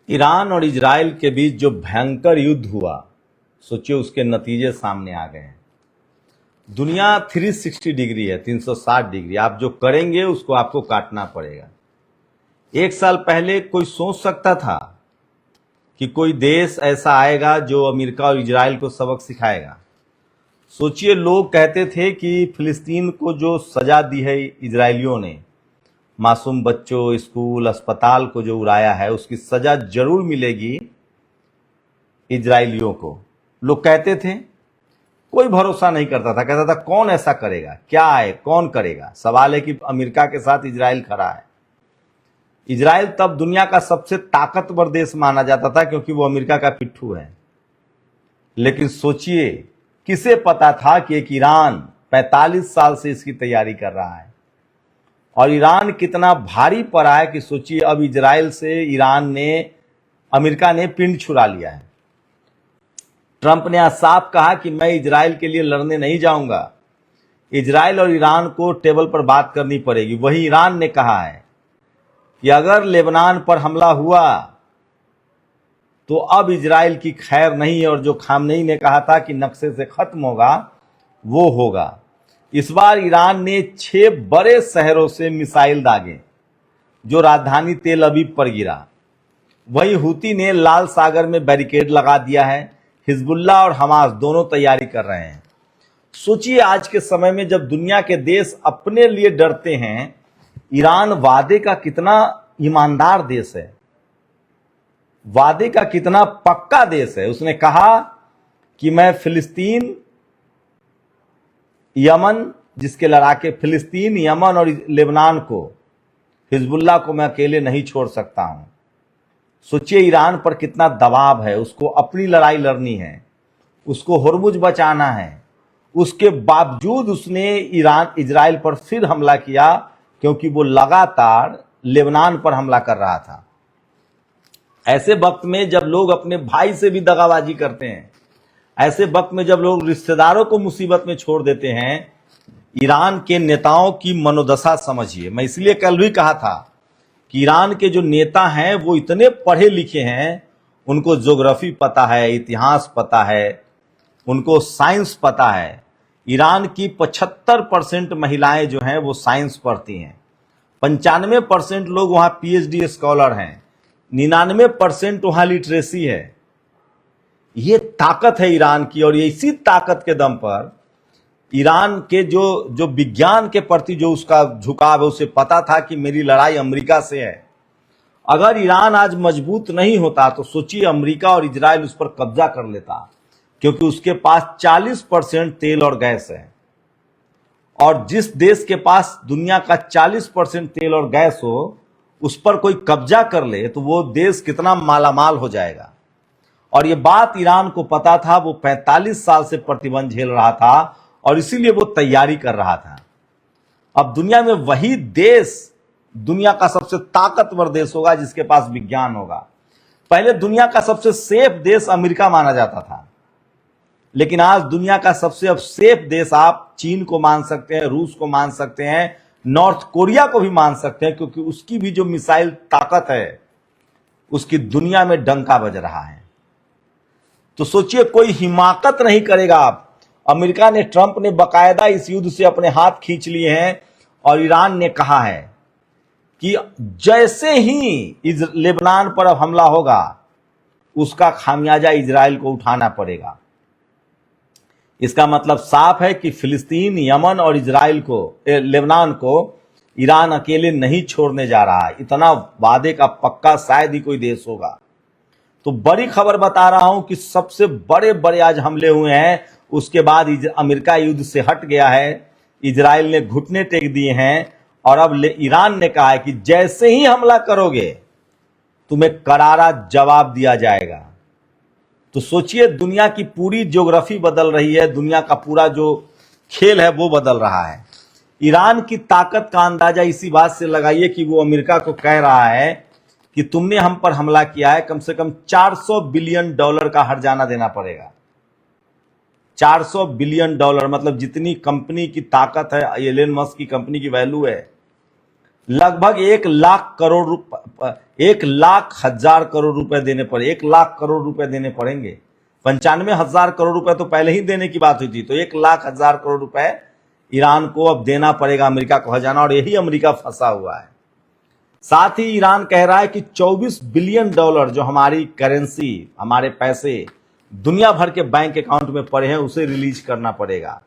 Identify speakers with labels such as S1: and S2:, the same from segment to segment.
S1: Iran और Israel के बीच जो भयंकर युद्ध हुआ, सोचिए उसके नतीजे सामने आ गए हैं। दुनिया 360 डिग्री है, 360 डिग्री। आप जो करेंगे उसको आपको काटना पड़ेगा। एक साल पहले कोई सोच सकता था कि कोई देश ऐसा आएगा जो अमेरिका और इजराइल को सबक सिखाएगा? सोचिए, लोग कहते थे कि फिलिस्तीन को जो सजा दी है इजरायलियों ने, मासूम बच्चों, स्कूल, अस्पताल को जो उड़ाया है, उसकी सजा जरूर मिलेगी इजरायलियों को। लोग कहते थे, कोई भरोसा नहीं करता था, कहता था कौन ऐसा करेगा, क्या है, कौन करेगा। सवाल है कि अमेरिका के साथ इजराइल खड़ा है। इजराइल तब दुनिया का सबसे ताकतवर देश माना जाता था क्योंकि वो अमेरिका का पिट्ठू है। लेकिन सोचिए, किसे पता था कि एक ईरान 45 साल से इसकी तैयारी कर रहा है और ईरान कितना भारी पड़ा है कि सोचिए, अब इजराइल से अमेरिका ने पिंड छुड़ा लिया है। ट्रंप ने आज साफ कहा कि मैं इजराइल के लिए लड़ने नहीं जाऊंगा, इजराइल और ईरान को टेबल पर बात करनी पड़ेगी। वही ईरान ने कहा है कि अगर लेबनान पर हमला हुआ तो अब इजराइल की खैर नहीं है, और जो खामनेई ने कहा था कि नक्शे से खत्म होगा वो होगा। इस बार ईरान ने 6 बड़े शहरों से मिसाइल दागे जो राजधानी तेल अवीव पर गिरा। वहीं हूती ने लाल सागर में बैरिकेड लगा दिया है। हिजबुल्लाह और हमास दोनों तैयारी कर रहे हैं। सोचिए, आज के समय में जब दुनिया के देश अपने लिए डरते हैं, ईरान वादे का कितना ईमानदार देश है, वादे का कितना पक्का देश है। उसने कहा कि मैं फिलिस्तीन, यमन, जिसके लड़ाके फिलिस्तीन, यमन और लेबनान को, हिजबुल्लाह को मैं अकेले नहीं छोड़ सकता हूं। सोचिए, ईरान पर कितना दबाव है, उसको अपनी लड़ाई लड़नी है, उसको हुर्मुज बचाना है। उसके बावजूद उसने इजराइल पर फिर हमला किया क्योंकि वो लगातार लेबनान पर हमला कर रहा था। ऐसे वक्त में जब लोग अपने भाई से भी दगाबाजी करते हैं, ऐसे वक्त में जब लोग रिश्तेदारों को मुसीबत में छोड़ देते हैं, ईरान के नेताओं की मनोदशा समझिए। मैं इसलिए कल भी कहा था कि ईरान के जो नेता हैं वो इतने पढ़े लिखे हैं, उनको ज्योग्राफी पता है, इतिहास पता है, उनको साइंस पता है। ईरान की 75% महिलाएं जो हैं वो साइंस पढ़ती हैं, 95% लोग वहां पीएचडी स्कॉलर हैं, 99% वहां लिटरेसी है। ये ताकत है ईरान की, और ये इसी ताकत के दम पर ईरान के जो विज्ञान के प्रति जो उसका झुकाव है, उसे पता था कि मेरी लड़ाई अमेरिका से है। अगर ईरान आज मजबूत नहीं होता तो सोचिए, अमेरिका और इजराइल उस पर कब्जा कर लेता, क्योंकि उसके पास 40% तेल और गैस है। और जिस देश के पास दुनिया का 40% तेल और गैस हो, उस पर कोई कब्जा कर ले तो वो देश कितना मालामाल हो जाएगा। और ये बात ईरान को पता था। वो 45 साल से प्रतिबंध झेल रहा था और इसीलिए वो तैयारी कर रहा था। अब दुनिया में वही देश दुनिया का सबसे ताकतवर देश होगा जिसके पास विज्ञान होगा। पहले दुनिया का सबसे सेफ देश अमेरिका माना जाता था, लेकिन आज दुनिया का सबसे अब सेफ देश आप चीन को मान सकते हैं, रूस को मान सकते हैं, नॉर्थ कोरिया को भी मान सकते हैं, क्योंकि उसकी भी जो मिसाइल ताकत है उसकी दुनिया में डंका बज रहा है। तो सोचिए, कोई हिमाकत नहीं करेगा। आप अमेरिका ने, ट्रंप ने बाकायदा इस युद्ध से अपने हाथ खींच लिए हैं, और ईरान ने कहा है कि जैसे ही लेबनान पर अब हमला होगा उसका खामियाजा इजराइल को उठाना पड़ेगा। इसका मतलब साफ है कि फिलिस्तीन, यमन और लेबनान को ईरान अकेले नहीं छोड़ने जा रहा है। इतना वादे का पक्का शायद ही कोई देश होगा। तो बड़ी खबर बता रहा हूं कि सबसे बड़े बड़े आज हमले हुए हैं। उसके बाद अमेरिका युद्ध से हट गया है, इजराइल ने घुटने टेक दिए हैं, और अब ईरान ने कहा है कि जैसे ही हमला करोगे तुम्हें करारा जवाब दिया जाएगा। तो सोचिए, दुनिया की पूरी ज्योग्राफी बदल रही है, दुनिया का पूरा जो खेल है वो बदल रहा है। ईरान की ताकत का अंदाजा इसी बात से लगाइए कि वो अमेरिका को कह रहा है कि तुमने हम पर हमला किया है, कम से कम $400 बिलियन का हर्जाना देना पड़ेगा। $400 बिलियन, मतलब जितनी कंपनी की ताकत है, एलन मस्क की कंपनी की वैल्यू है, लगभग 1,00,000 रुपए देने पड़े, 1,00,000 रुपए देने पड़ेंगे। 95,000 करोड़ रुपए तो पहले ही देने की बात हुई थी, तो 1,00,000 करोड़ रुपए ईरान को अब देना पड़ेगा अमेरिका को खजाना, और यही अमेरिका फंसा हुआ है। साथ ही ईरान कह रहा है कि $24 बिलियन जो हमारी करेंसी, हमारे पैसे दुनिया भर के बैंक अकाउंट में पड़े हैं, उसे रिलीज करना पड़ेगा।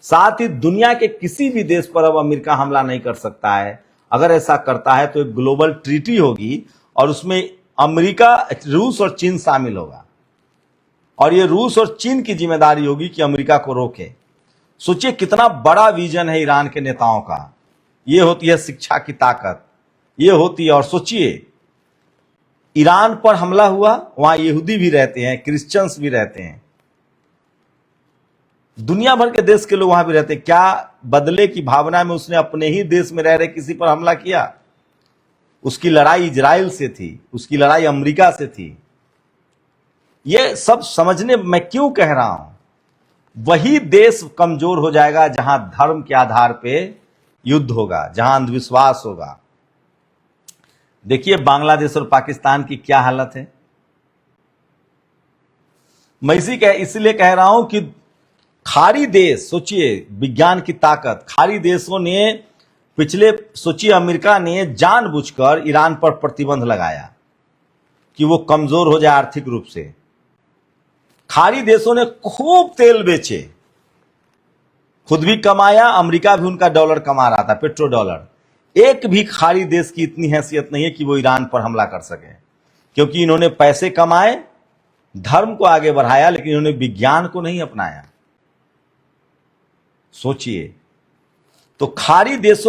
S1: साथ ही दुनिया के किसी भी देश पर अब अमेरिका हमला नहीं कर सकता है। अगर ऐसा करता है तो एक ग्लोबल ट्रीटी होगी और उसमें अमेरिका, रूस और चीन शामिल होगा, और ये रूस और चीन की जिम्मेदारी होगी कि अमेरिका को रोके। सोचिए कितना बड़ा विजन है ईरान के नेताओं का। ये होती है शिक्षा की ताकत, ये होती है। और सोचिए ईरान पर हमला हुआ, वहां यहूदी भी रहते हैं, क्रिश्चियंस भी रहते हैं, दुनिया भर के देश के लोग वहां भी रहते हैं। क्या बदले की भावना में उसने अपने ही देश में रह रहे किसी पर हमला किया? उसकी लड़ाई इजराइल से थी, उसकी लड़ाई अमेरिका से थी। ये सब समझने मैं क्यों कह रहा हूं, वही देश कमजोर हो जाएगा जहां धर्म के आधार पे युद्ध होगा, जहां अंधविश्वास होगा। देखिए बांग्लादेश और पाकिस्तान की क्या हालत है। मैं इसलिए कह रहा हूं कि खाड़ी देश, सोचिए विज्ञान की ताकत, खाड़ी देशों ने सोचिए अमेरिका ने जानबूझकर ईरान पर प्रतिबंध लगाया कि वो कमजोर हो जाए आर्थिक रूप से। खाड़ी देशों ने खूब तेल बेचे, खुद भी कमाया, अमेरिका भी उनका डॉलर कमा रहा था, पेट्रो डॉलर। एक भी खाड़ी देश की इतनी हैसियत नहीं है कि वो ईरान पर हमला कर सके, क्योंकि इन्होंने पैसे कमाए, धर्म को आगे बढ़ाया, लेकिन इन्होंने विज्ञान को नहीं अपनाया। सोचिए, तो खाड़ी देश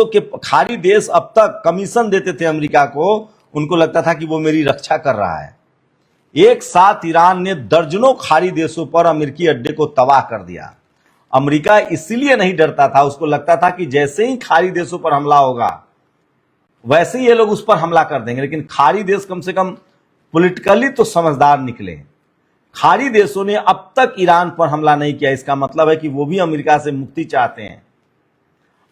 S1: अब तक कमीशन देते थे अमेरिका को, उनको लगता था कि वो मेरी रक्षा कर रहा है। एक साथ ईरान ने दर्जनों खाड़ी देशों पर अमेरिकी अड्डे को तबाह कर दिया। अमेरिका इसलिए नहीं डरता था, उसको लगता था कि जैसे ही खाड़ी देशों पर हमला होगा वैसे ही ये लोग उस पर हमला कर देंगे। लेकिन खाड़ी देश कम से कम पॉलिटिकली तो समझदार निकले। खाड़ी देशों ने अब तक ईरान पर हमला नहीं किया। इसका मतलब है कि वो भी अमेरिका से मुक्ति चाहते हैं।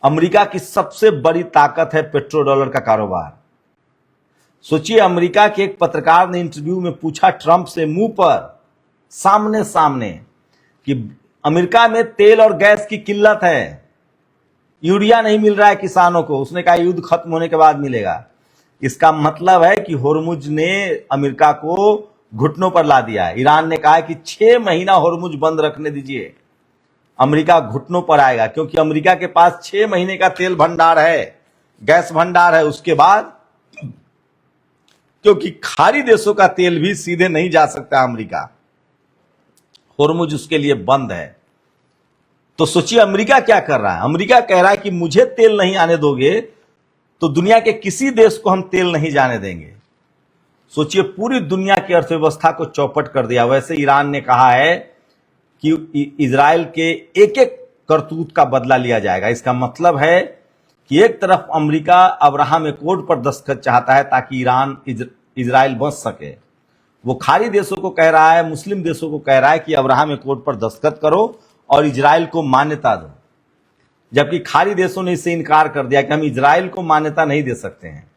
S1: अमेरिका की सबसे बड़ी ताकत है पेट्रो डॉलर का कारोबार। सोचिए अमेरिका के एक पत्रकार ने इंटरव्यू में पूछा ट्रंप से मुंह पर सामने सामने कि अमेरिका में तेल और गैस की किल्लत है, यूरिया नहीं मिल रहा है किसानों को। उसने कहा युद्ध खत्म होने के बाद मिलेगा। इसका मतलब है कि होर्मुज ने अमेरिका को घुटनों पर ला दिया है। ईरान ने कहा है कि 6 महीना होर्मुज बंद रखने दीजिए, अमेरिका घुटनों पर आएगा, क्योंकि अमेरिका के पास 6 महीने का तेल भंडार है, गैस भंडार है। उसके बाद क्योंकि खाड़ी देशों का तेल भी सीधे नहीं जा सकता अमेरिका, होर्मुज उसके लिए बंद है। तो सोचिए अमेरिका क्या कर रहा है। अमेरिका कह रहा है कि मुझे तेल नहीं आने दोगे तो दुनिया के किसी देश को हम तेल नहीं जाने देंगे। सोचिए पूरी दुनिया की अर्थव्यवस्था को चौपट कर दिया। वैसे ईरान ने कहा है कि इजराइल के एक एक करतूत का बदला लिया जाएगा। इसका मतलब है कि एक तरफ अमेरिका अब्राहम एकॉर्ड पर दस्तखत चाहता है ताकि ईरान इजराइल बच सके, वो खाड़ी देशों को कह रहा है, मुस्लिम देशों को कह रहा है कि अब्राहम एकॉर्ड पर दस्तखत करो और इजराइल को मान्यता दो, जबकि खाड़ी देशों ने इससे इनकार कर दिया कि हम इजराइल को मान्यता नहीं दे सकते हैं।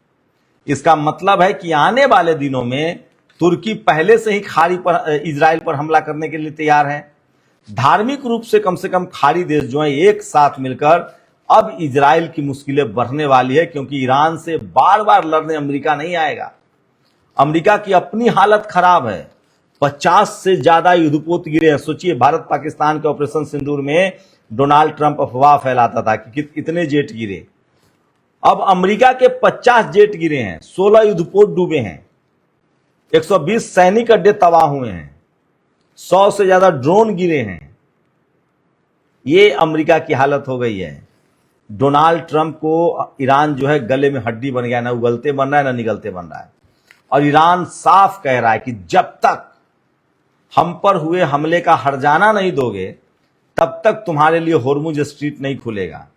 S1: इसका मतलब है कि आने वाले दिनों में तुर्की पहले से ही खाड़ी पर, इजराइल पर हमला करने के लिए तैयार है। धार्मिक रूप से कम खाड़ी देश जो है एक साथ मिलकर अब इजराइल की मुश्किलें बढ़ने वाली है, क्योंकि ईरान से बार बार लड़ने अमेरिका नहीं आएगा। अमेरिका की अपनी हालत खराब है, 50 से ज्यादा युद्धपोत गिरे हैं। सोचिए भारत पाकिस्तान के ऑपरेशन सिंदूर में डोनाल्ड ट्रंप अफवाह फैलाता था कि इतने जेट गिरे, अब अमेरिका के 50 जेट गिरे हैं, 16 युद्धपोत डूबे हैं, 120 सैनिक अड्डे तबाह हुए हैं, 100 से ज्यादा ड्रोन गिरे हैं। ये अमेरिका की हालत हो गई है। डोनाल्ड ट्रंप को ईरान जो है गले में हड्डी बन गया, ना उगलते बन रहा है ना निगलते बन रहा है। और ईरान साफ कह रहा है कि जब तक हम पर हुए हमले का हर्जाना नहीं दोगे तब तक तुम्हारे लिए होर्मुज स्ट्रीट नहीं खुलेगा।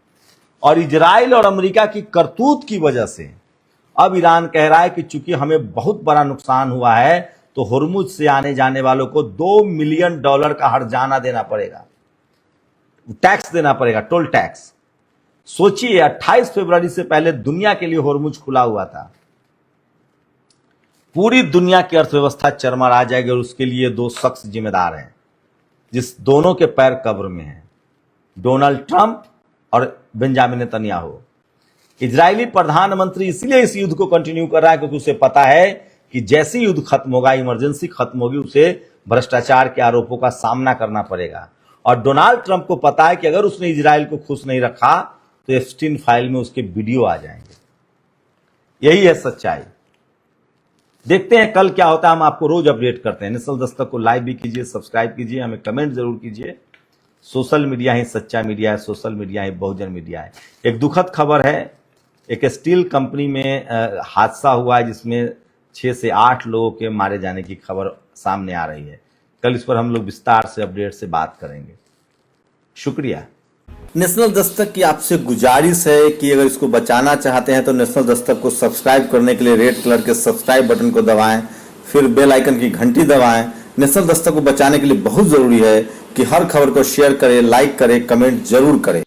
S1: और इजराइल और अमेरिका की करतूत की वजह से अब ईरान कह रहा है कि चूंकि हमें बहुत बड़ा नुकसान हुआ है तो होर्मुज से आने जाने वालों को $2 मिलियन का हर्जाना देना पड़ेगा, टैक्स देना पड़ेगा, टोल टैक्स। सोचिए 28 फरवरी से पहले दुनिया के लिए होर्मुज खुला हुआ था। पूरी दुनिया की अर्थव्यवस्था चरमरा जाएगी और उसके लिए दो शख्स जिम्मेदार हैं, जिस दोनों के पैर कब्र में हैं, डोनाल्ड ट्रंप और बेंजामिन नेतन्याहू। इजरायली प्रधानमंत्री इसलिए इस युद्ध को कंटिन्यू कर रहा है क्योंकि उसे पता है कि जैसे युद्ध खत्म होगा, इमरजेंसी खत्म होगी, उसे भ्रष्टाचार के आरोपों का सामना करना पड़ेगा। और डोनाल्ड ट्रंप को पता है कि अगर उसने इजराइल को खुश नहीं रखा तो एप्स्टीन फाइल में उसके वीडियो आ जाएंगे। यही है सच्चाई। देखते हैं कल क्या होता है। हम आपको रोज अपडेट करते हैं। नेशनल दस्तक को लाइक भी कीजिए, सब्सक्राइब कीजिए, हमें कमेंट जरूर कीजिए। सोशल मीडिया ही सच्चा मीडिया है, सोशल मीडिया ही बहुजन मीडिया है। एक दुखद खबर है, एक स्टील कंपनी में हादसा हुआ है जिसमें 6 से 8 लोगों के मारे जाने की खबर सामने आ रही है। कल इस पर हम लोग विस्तार से अपडेट से बात करेंगे। शुक्रिया।
S2: नेशनल दस्तक की आपसे गुजारिश है कि अगर इसको बचाना चाहते हैं तो नेशनल दस्तक को सब्सक्राइब करने के लिए रेड कलर के सब्सक्राइब बटन को दबाएं, फिर बेल आइकन की घंटी दबाएं। नेशनल दस्तक को बचाने के लिए बहुत जरूरी है कि हर खबर को शेयर करें, लाइक करें, कमेंट जरूर करें।